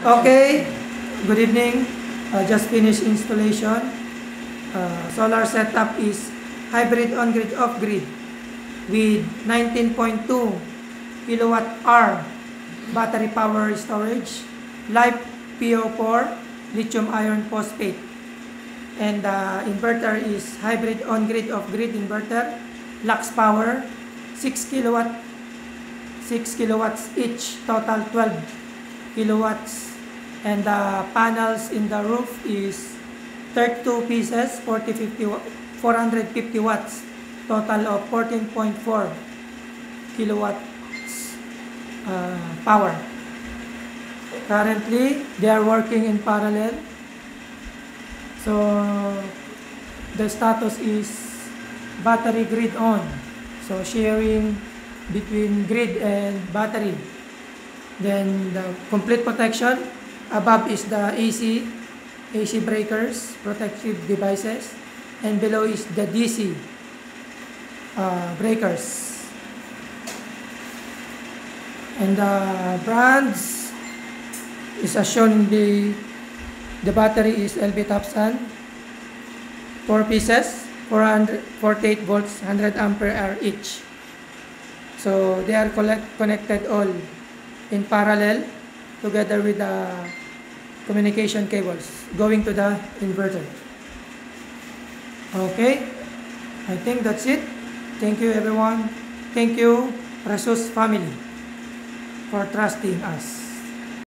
Okay, good evening. Just finished installation. Solar setup is hybrid on-grid off-grid with 19.2 kilowatt hour battery power storage, live PO4 lithium iron phosphate, and the inverter is hybrid on-grid off-grid inverter, Lux power, 6 kilowatts each, total 12 kilowatts, and the panels in the roof is 32 pieces, 450 watts, total of 14.4 kilowatts power. Currently, they are working in parallel. So, the status is battery grid on. So, sharing between grid and battery. Then, the complete protection. Above is the AC breakers, protective devices. And below is the DC breakers. And the brands is as shown in the battery is LB Topsan, 4 pieces, 448 volts, 100 ampere hour each. So they are connected all in parallel together with the communication cables going to the inverter. Okay, I think that's it. Thank you everyone. Thank you Rasus family for trusting us.